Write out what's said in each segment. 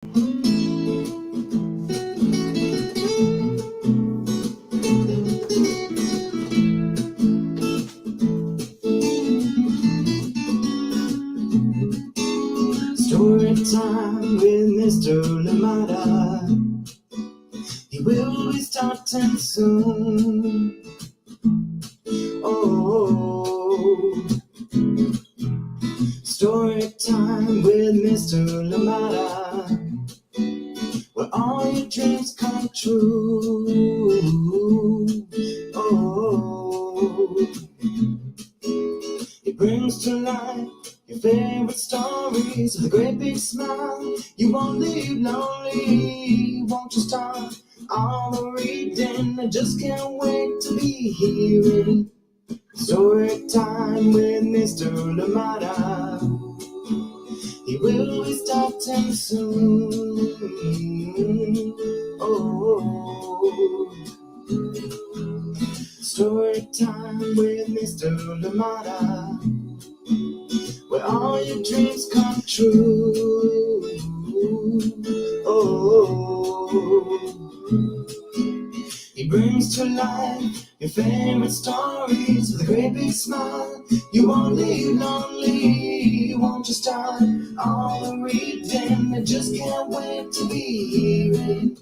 Story time with Mr. Lamada. He will be starting soon. Oh, story time with Mr. Lamada, where all your dreams come true. Oh, he brings to life your favorite stories with a great big smile. You won't leave lonely, won't you start all the reading? I just can't wait to be hearing story time with Mr. Lamada. He will be starting soon. Oh, story time with Mr. Lamada, where all your dreams come true. Oh, he brings to life your favorite stories with a great big smile. You won't leave lonely, won't you start all the reading? I just can't wait to be hearing.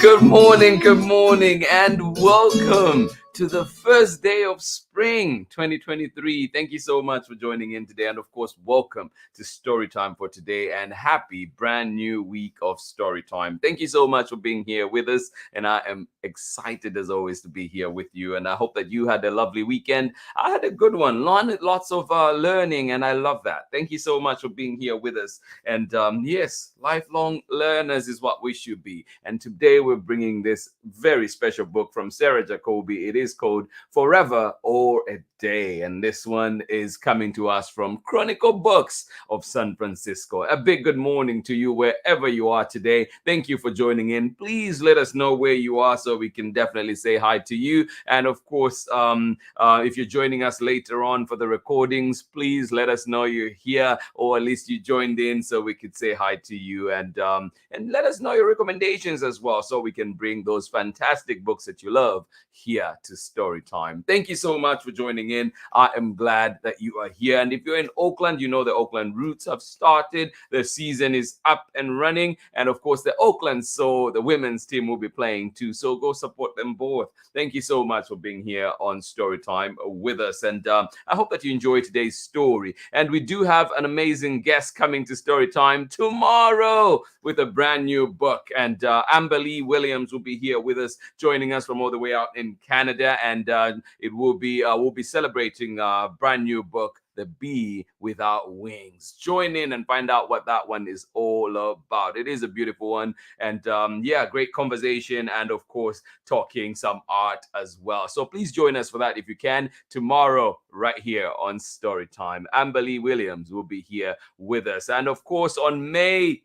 Good morning, and welcome to the first day of spring 2023. Thank you so much for joining in today, and of course, welcome to Storytime for today, and happy brand new week of Storytime. Thank you so much for being here with us, and I am excited as always to be here with you, and I hope that you had a lovely weekend. I had a good one, lots of learning, and I love that. Thank you so much for being here with us, and yes, lifelong learners is what we should be, and today we're bringing this very special book from Sarah Jacoby. It is called Forever or a Day, and this one is coming to us from Chronicle Books of San Francisco. A big good morning to you wherever you are today. Thank you for joining in. Please let us know where you are so we can definitely say hi to you. And of course, if you're joining us later on for the recordings, please let us know you're here, or at least you joined in so we could say hi to you, and let us know your recommendations as well so we can bring those fantastic books that you love here to Storytime. Thank you so much for joining in. I am glad that you are here. And if you're in Oakland, you know the Oakland Roots have started. The season is up and running. And of course, the Oakland So the women's team will be playing too. So go support them both. Thank you so much for being here on Storytime with us. And I hope that you enjoy today's story. And we do have an amazing guest coming to Storytime tomorrow with a brand new book. And Amber Lee Williams will be here with us, joining us from all the way out in Canada. And it will be we'll be celebrating a brand new book, The Bee Without Wings. Join in and find out what that one is all about. It is a beautiful one, and yeah, great conversation, and of course talking some art as well. So please join us for that if you can tomorrow right here on Storytime. Amber Lee Williams will be here with us, and of course on May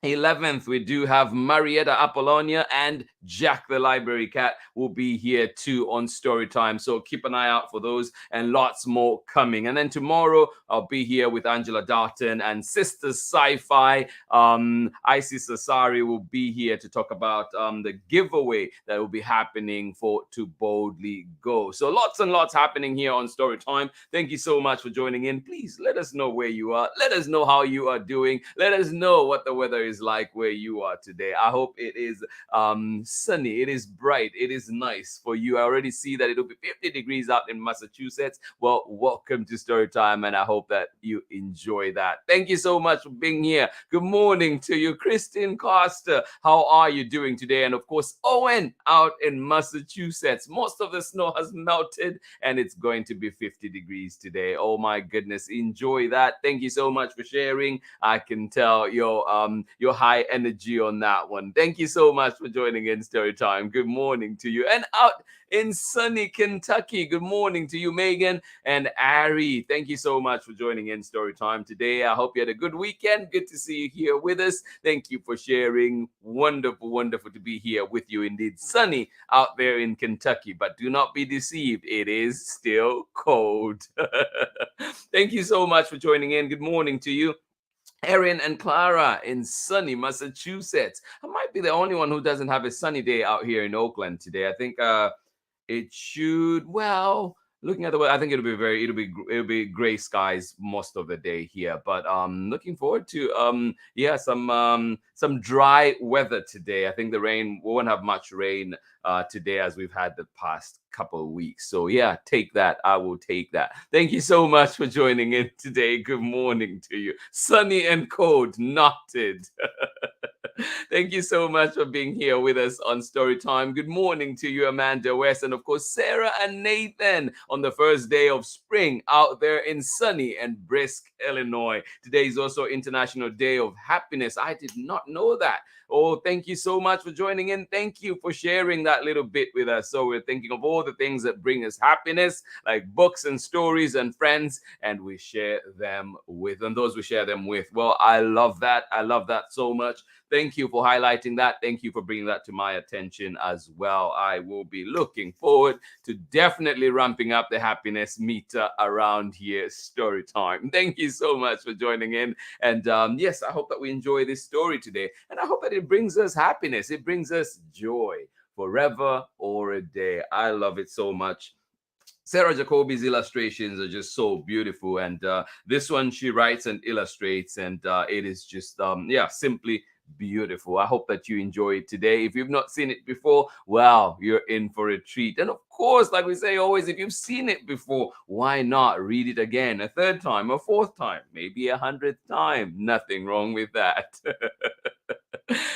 11th, we do have Marietta Apollonia and Jack the Library Cat will be here too on Storytime. So keep an eye out for those, and lots more coming. And then tomorrow, I'll be here with Angela Darton and Sisters Sci-Fi. Isis Asari will be here to talk about the giveaway that will be happening for To Boldly Go. So lots and lots happening here on Storytime. Thank you so much for joining in. Please let us know where you are. Let us know how you are doing. Let us know what the weather is like where you are today. I hope it is sunny, it is bright, it is nice for you. I already see that it'll be 50 degrees out in Massachusetts. Well, welcome to Storytime, and I hope that you enjoy that. Thank you so much for being here. Good morning to you, Christine Costa. How are you doing today? And of course, Owen out in Massachusetts. Most of the snow has melted and it's going to be 50 degrees today. Oh my goodness, enjoy that. Thank you so much for sharing. I can tell your high energy on that one. Thank you so much for joining in Story Time. Good morning to you. And out in sunny Kentucky, good morning to you, Megan and Ari. Thank you so much for joining in Story Time today. I hope you had a good weekend. Good to see you here with us. Thank you for sharing. Wonderful, wonderful to be here with you. Indeed, sunny out there in Kentucky, but do not be deceived. It is still cold. Thank you so much for joining in. Good morning to you. Erin and Clara in sunny Massachusetts. I might be the only one who doesn't have a sunny day out here in Oakland today. I think it should, well, looking at the weather, I think it'll be gray skies most of the day here. But looking forward to some dry weather today. I think the rain, we won't have much rain today as we've had the past couple of weeks. So yeah, take that. I will take that. Thank you so much for joining in today. Good morning to you. Sunny and cold, knotted. Thank you so much for being here with us on Story Time. Good morning to you, Amanda West, and of course, Sarah and Nathan on the first day of spring out there in sunny and brisk Illinois. Today is also International Day of Happiness. I did not know that. Oh, thank you so much for joining in. Thank you for sharing that little bit with us. So we're thinking of all the things that bring us happiness, like books and stories and friends, and we share them with, and those we share them with. Well, I love that. I love that so much. Thank you for highlighting that. Thank you for bringing that to my attention as well. I will be looking forward to definitely ramping up the happiness meter around here. Story time. Thank you so much for joining in. And yes, I hope that we enjoy this story today. And I hope that it brings us happiness. It brings us joy forever or a day. I love it so much. Sarah Jacoby's illustrations are just so beautiful, and this one she writes and illustrates, and it is just simply beautiful. I hope that you enjoy it today. If you've not seen it before, wow, you're in for a treat. And of course, like we say always, if you've seen it before, why not read it again, a third time, a fourth time, maybe 100th time? Nothing wrong with that.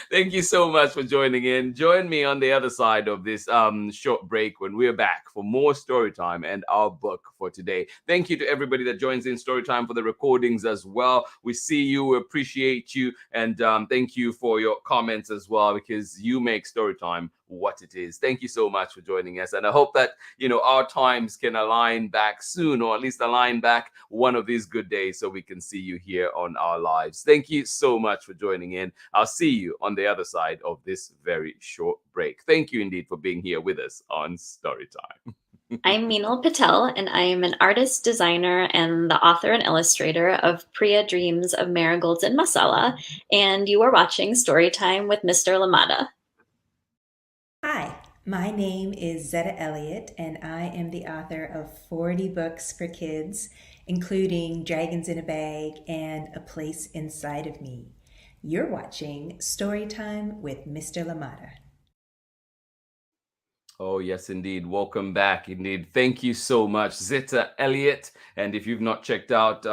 Thank you so much for joining in. Join me on the other side of this short break when we're back for more story time and our book for today. Thank you to everybody that joins in story time for the recordings as well. We see you, we appreciate you, and thank you for your comments as well, because you make story time what it is. Thank you so much for joining us, and I hope that our times can align back soon, or at least align back one of these good days, so we can see you here on our lives. Thank you so much for joining in. I'll see you on the other side of this very short break. Thank you indeed for being here with us on Storytime. I'm Meenal Patel, and I am an artist, designer, and the author and illustrator of Priya Dreams of Marigolds and Masala, and you are watching Storytime with Mr. Lamada. Hi, my name is Zetta Elliott, and I am the author of 40 books for kids, including Dragons in a Bag and A Place Inside of Me. You're watching Storytime with Mr. Lamada. Oh, yes, indeed. Welcome back. Indeed. Thank you so much, Zetta Elliott. And if you've not checked out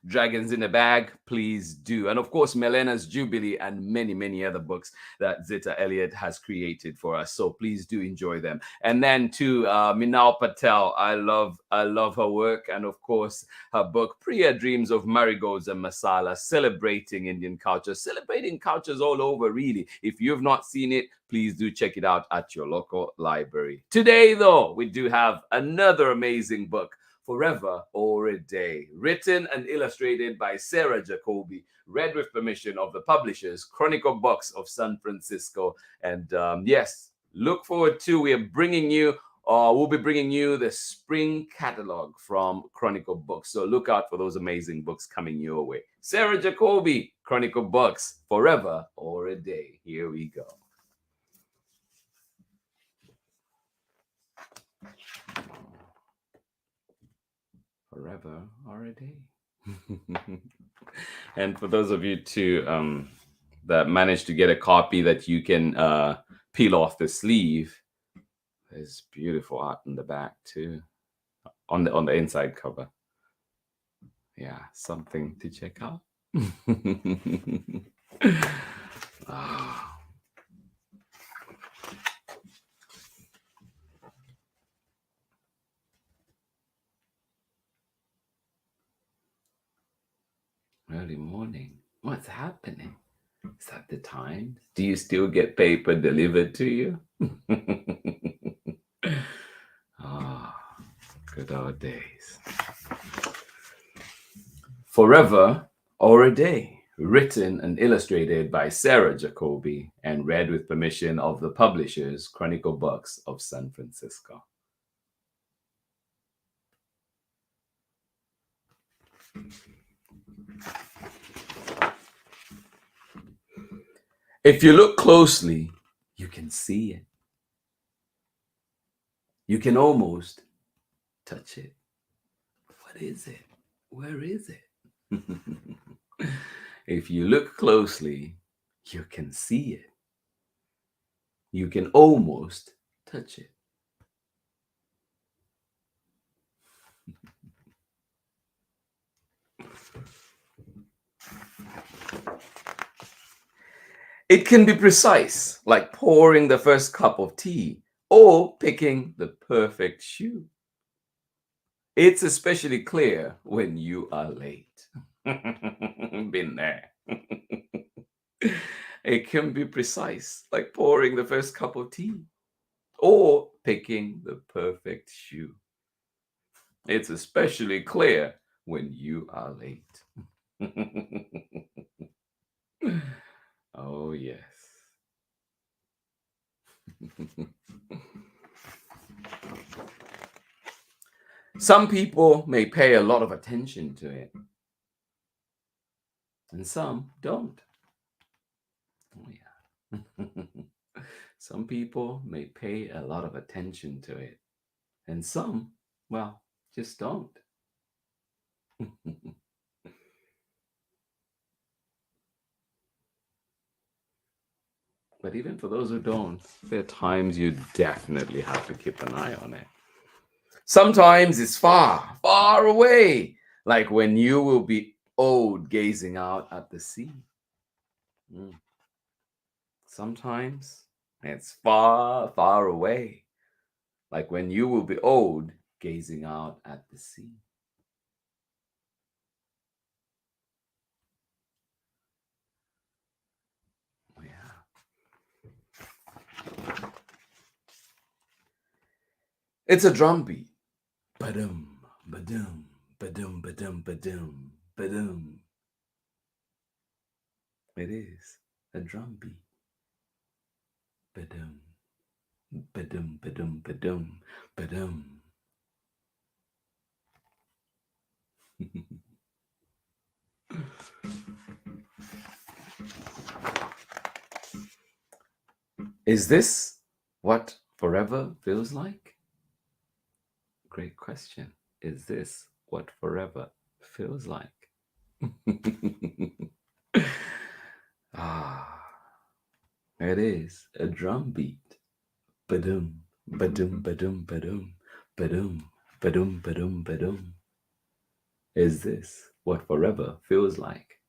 Dragons in a Bag, please do. And of course, Melena's Jubilee and many, many other books that Zetta Elliott has created for us. So please do enjoy them. And then to Meenal Patel, I love her work. And of course, her book, Priya Dreams of Marigolds and Masala, celebrating Indian culture, celebrating cultures all over, really. If you've not seen it, please do check it out at your local library. Today, though, we do have another amazing book, Forever or a Day, written and illustrated by Sarah Jacoby, read with permission of the publishers, Chronicle Books of San Francisco. And yes, look forward to, we'll be bringing you the spring catalog from Chronicle Books. So look out for those amazing books coming your way. Sarah Jacoby, Chronicle Books, Forever or a Day. Here we go. Forever or a Day. And for those of you too that managed to get a copy that you can peel off the sleeve, there's beautiful art in the back too, on the inside cover. Yeah, something to check out. Oh. Early morning. What's happening? Is that the time? Do you still get paper delivered to you? Ah, good old days. Forever or a Day, written and illustrated by Sarah Jacoby and read with permission of the publishers Chronicle Books of San Francisco. If you look closely, you can see it. You can almost touch it. What is it? Where is it? If you look closely, you can see it. You can almost touch it. It can be precise, like pouring the first cup of tea or picking the perfect shoe. It's especially clear when you are late. Been there. It can be precise, like pouring the first cup of tea or picking the perfect shoe. It's especially clear when you are late. Oh, yes. Some people may pay a lot of attention to it, and some don't. Oh, yeah. Some people may pay a lot of attention to it, and some, well, just don't. But even for those who don't, there are times you definitely have to keep an eye on it. Sometimes it's far, far away, like when you will be old gazing out at the sea. Sometimes it's far, far away, like when you will be old gazing out at the sea. It's a drum beat. Ba-dum, ba-dum, ba-dum, ba-dum, ba-dum, ba-dum. It is a drum beat. Ba-dum, ba-dum, ba-dum, ba-dum, ba-dum. Is this what forever feels like? Great question. Is this what forever feels like? It is a drum beat. Ba-dum, ba-dum, ba-dum, ba-dum, ba-dum, ba-dum, ba-dum, ba-dum. Is this what forever feels like?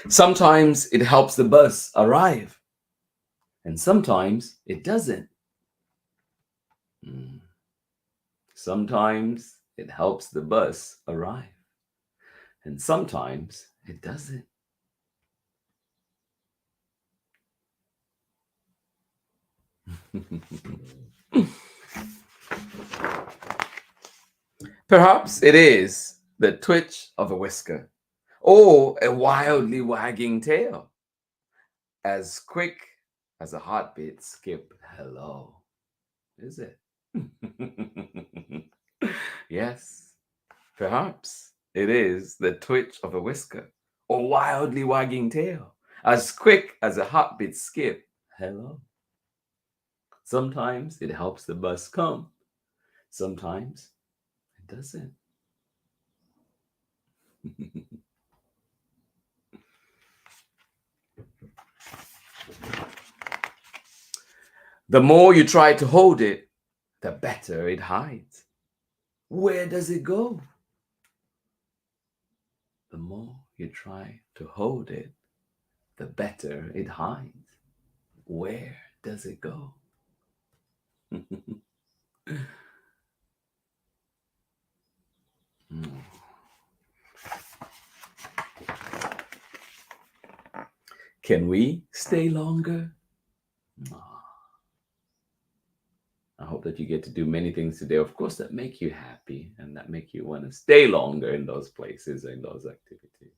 Sometimes it helps the bus arrive, and sometimes it doesn't. Sometimes it helps the bus arrive, and sometimes it doesn't. Perhaps it is the twitch of a whisker or a wildly wagging tail, as quick as a heartbeat skip hello. Is it? Yes, perhaps it is the twitch of a whisker or wildly wagging tail, as quick as a heartbeat skip hello. Sometimes it helps the bus come, sometimes it doesn't. The more you try to hold it, the better it hides. Where does it go? The more you try to hold it, the better it hides. Where does it go? Can we stay longer? I hope that you get to do many things today, of course, that make you happy and that make you want to stay longer in those places, in those activities.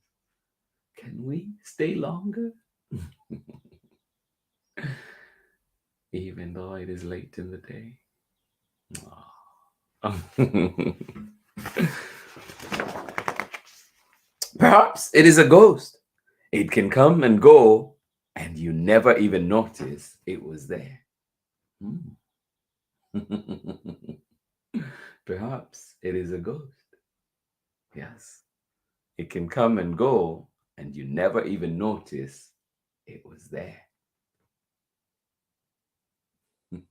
Can we stay longer? Even though it is late in the day. Perhaps it is a ghost. It can come and go, and you never even notice it was there. Perhaps it is a ghost. Yes. It can come and go, and you never even notice it was there. Wow.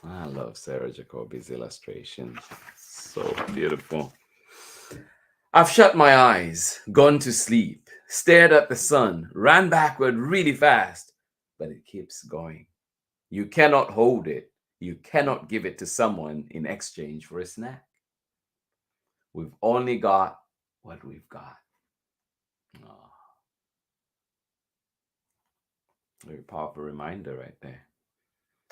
I love Sarah Jacoby's illustrations. So beautiful. I've shut my eyes, gone to sleep, stared at the sun, ran backward really fast, but it keeps going. You cannot hold it. You cannot give it to someone in exchange for a snack. We've only got what we've got. Oh. Very powerful reminder right there.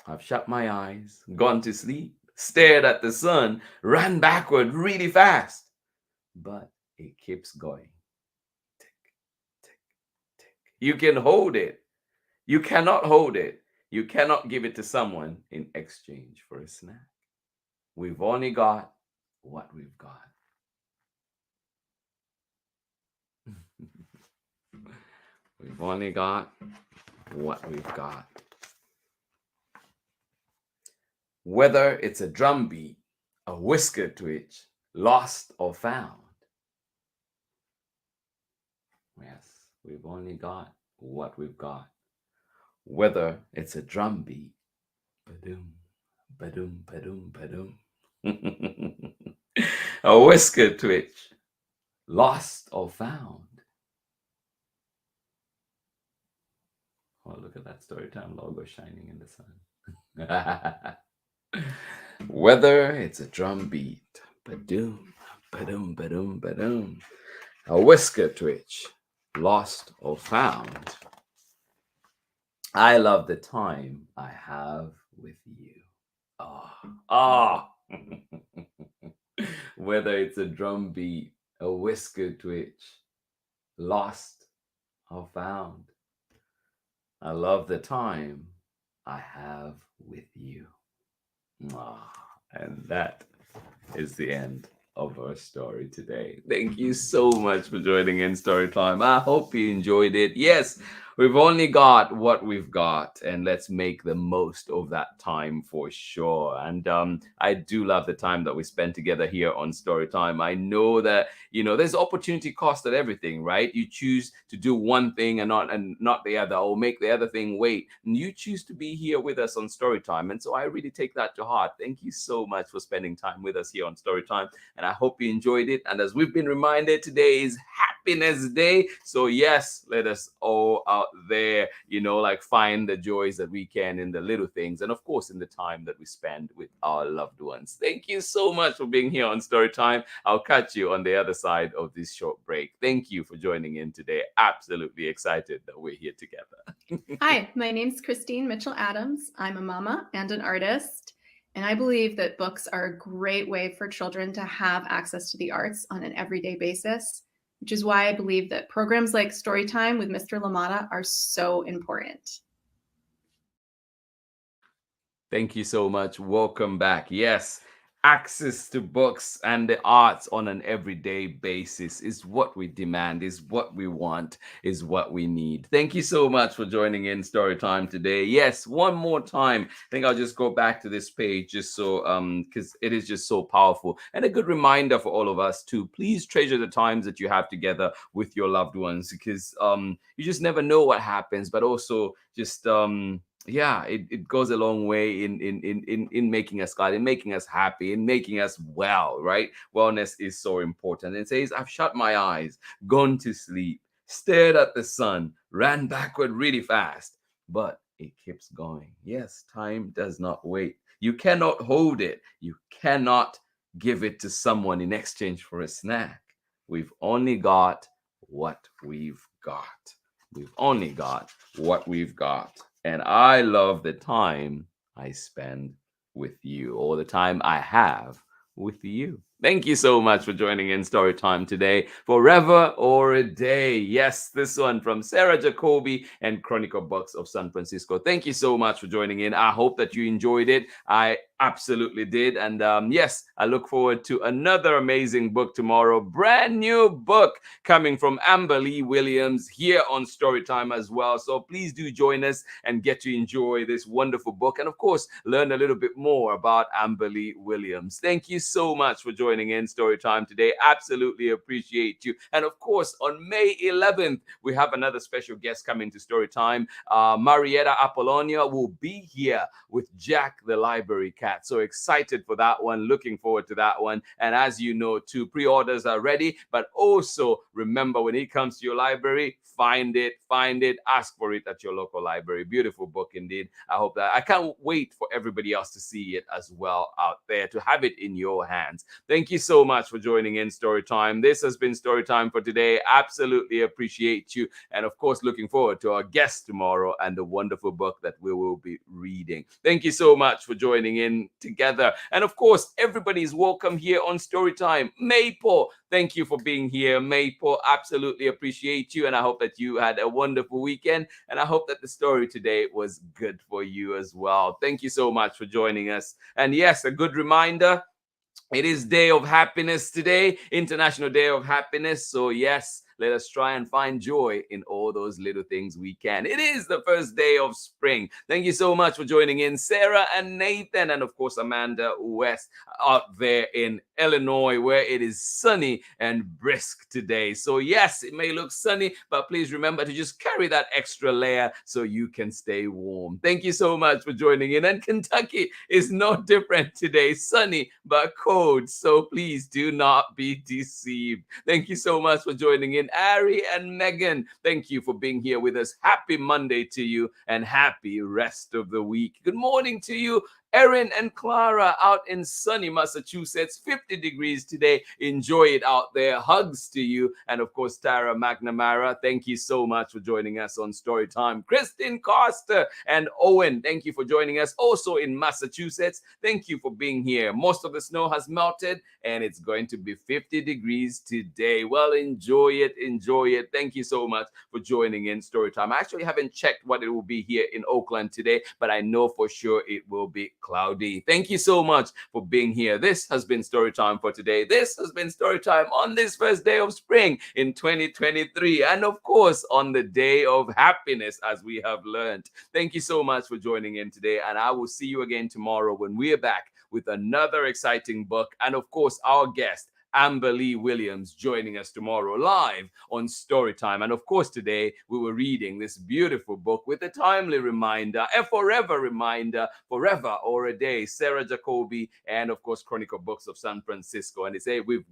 I've shut my eyes, gone to sleep, stared at the sun, ran backward really fast, but it keeps going. Tick, tick, tick. You can hold it. You cannot hold it. You cannot give it to someone in exchange for a snack. We've only got what we've got. We've only got what we've got. Whether it's a drum beat, a whisker twitch, lost or found. Yes, we've only got what we've got. Whether it's a drum beat, ba-doom, ba-doom, ba-doom, ba-doom. A whisker twitch, lost or found. Oh, look at that Storytime logo shining in the sun. Whether it's a drum beat, ba-doom, ba-doom, ba-doom, ba-doom, a whisker twitch, lost or found. I love the time I have with you. Whether it's a drum beat, a whisker twitch, lost or found. I love the time I have with you. And that is the end of our story today. Thank you so much for joining in Storytime. I hope you enjoyed it. Yes, we've only got what we've got, and let's make the most of that time for sure. And I do love the time that we spend together here on Storytime. I know that, you know, there's opportunity cost at everything, right? You choose to do one thing and not the other, or make the other thing wait. And you choose to be here with us on Storytime. And so I really take that to heart. Thank you so much for spending time with us here on Storytime. And I hope you enjoyed it. And as we've been reminded, today is Happiness Day. So yes, let us all out there, you know, like find the joys that we can in the little things. And of course, in the time that we spend with our loved ones. Thank you so much for being here on Storytime. I'll catch you on the other side of this short break. Thank you for joining in today. Absolutely excited that we're here together. Hi, my name's Christine Mitchell-Adams. I'm a mama and an artist, and I believe that books are a great way for children to have access to the arts on an everyday basis, which is why I believe that programs like Storytime with Mr. LaMotta are so important. Thank you so much. Welcome back. Yes, access to books and the arts on an everyday basis is what we demand, is what we want, is what we need. Thank you so much for joining in Storytime today. Yes, one more time. I think I'll just go back to this page just so because it is just so powerful, and a good reminder for all of us to please treasure the times that you have together with your loved ones, because you just never know what happens, but also just yeah, it goes a long way in making us glad, in making us happy, in making us well, right? Wellness is so important. It says, I've shut my eyes, gone to sleep, stared at the sun, ran backward really fast, but it keeps going. Yes, time does not wait. You cannot hold it. You cannot give it to someone in exchange for a snack. We've only got what we've got. We've only got what we've got. And I love the time I spend with you, or the time I have with you. Thank you so much for joining in Story Time today. Forever or a Day. Yes, this one from Sarah Jacoby and Chronicle Books of San Francisco. Thank you so much for joining in. I hope that you enjoyed it. I absolutely did. And yes, I look forward to another amazing book tomorrow. Brand new book coming from Amber Lee Williams here on Storytime as well. So please do join us and get to enjoy this wonderful book. And of course, learn a little bit more about Amber Lee Williams. Thank you so much for joining in Storytime today. Absolutely appreciate you. And of course, on May 11th, we have another special guest coming to Storytime. Marietta Apollonia will be here with Jack the Library Cat. So excited for that one. Looking forward to that one. And as you know, too, pre-orders are ready. But also remember, when it comes to your library, find it, ask for it at your local library. Beautiful book indeed. I can't wait for everybody else to see it as well out there, to have it in your hands. Thank you so much for joining in Storytime. This has been Storytime for today. Absolutely appreciate you. And of course, looking forward to our guest tomorrow and the wonderful book that we will be reading. Thank you so much for joining in together. And of course, everybody's welcome here on Storytime. Maple, thank you for being here. Maple, absolutely appreciate you. And I hope that you had a wonderful weekend. And I hope that the story today was good for you as well. Thank you so much for joining us. And yes, a good reminder, it is Day of Happiness today, International Day of Happiness. So yes, let us try and find joy in all those little things we can. It is the first day of spring. Thank you so much for joining in, Sarah and Nathan, and of course, Amanda West out there in Illinois, where it is sunny and brisk today. So yes, it may look sunny, but please remember to just carry that extra layer so you can stay warm. Thank you so much for joining in. And Kentucky is no different today. Sunny, but cold. So please do not be deceived. Thank you so much for joining in. Ari and Megan, thank you for being here with us. Happy Monday to you and happy rest of the week. Good morning to you, Erin and Clara out in sunny Massachusetts, 50 degrees today. Enjoy it out there. Hugs to you. And of course, Tara McNamara, thank you so much for joining us on Storytime. Kristen Costa and Owen, thank you for joining us also in Massachusetts. Thank you for being here. Most of the snow has melted and it's going to be 50 degrees today. Well, enjoy it. Enjoy it. Thank you so much for joining in Storytime. I actually haven't checked what it will be here in Oakland today, but I know for sure it will be cloudy. Thank you so much for being here. This has been Storytime for today. This has been Storytime on this first day of spring in 2023. And of course, on the day of happiness, as we have learned. Thank you so much for joining in today. And I will see you again tomorrow when we are back with another exciting book. And of course, our guest, Amber Lee Williams, joining us tomorrow live on Storytime. And of course, today we were reading this beautiful book with a timely reminder, a forever reminder, Forever or a Day, Sarah Jacoby, and of course, Chronicle Books of San Francisco. And they say, we've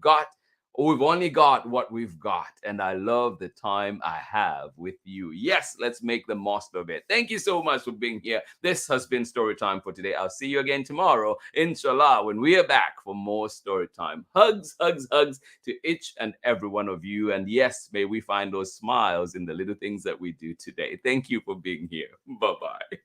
only got what we've got. And I love the time I have with you. Yes, let's make the most of it. Thank you so much for being here. This has been Storytime for today. I'll see you again tomorrow, inshallah, when we are back for more Storytime. Hugs, hugs, hugs to each and every one of you. And yes, may we find those smiles in the little things that we do today. Thank you for being here. Bye-bye.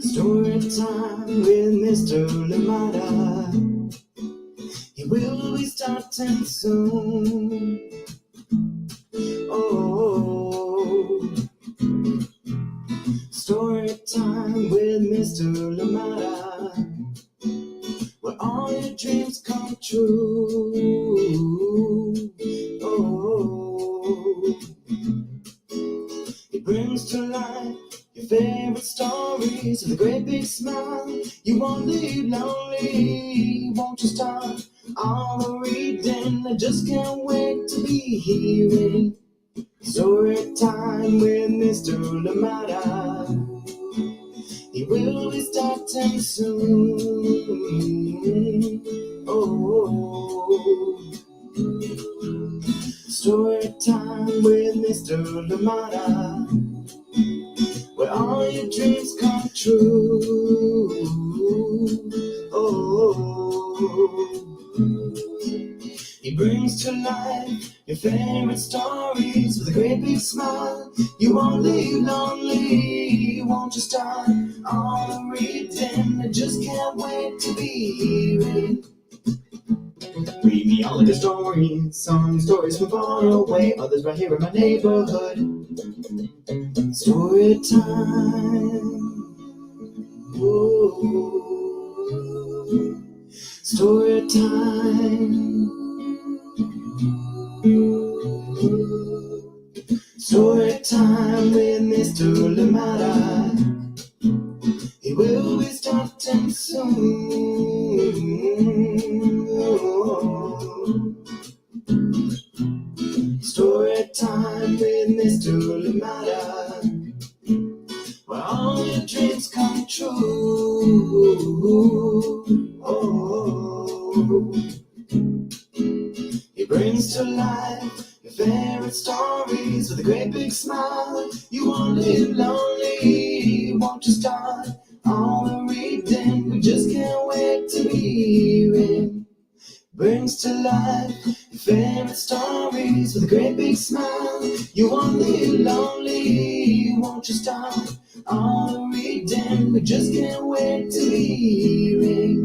Story time with Mr. Lamada. He will be starting soon. Oh, story time with Mr. Lamada, where all your dreams come true. Oh, he brings to life your favorite stories with a great big smile. You won't leave lonely, won't you start all the reading. I just can't wait to be hearing story time with Mr. Lamada. He will be starting soon. Oh, story time with Mr. Lamada, where all your dreams come true. Oh, he brings to life your favorite stories with a great big smile. You won't leave lonely, won't you start all the reading? I just can't wait to be hearing. Read me all of your stories, some stories from far away, others right here in my neighborhood. Story time. Ooh. Story time. Story time with Mr. Lamada. He will be starting soon. Oh. Story time with Mr. Lamada, where all your dreams come true. Oh. He brings to life your favorite stories with a great big smile. You won't live lonely, won't you start all the reading? We just can't wait to be hearing. Brings to life your favorite stories with a great big smile. You won't live lonely, won't you start all the reading? We just can't wait to be hearing.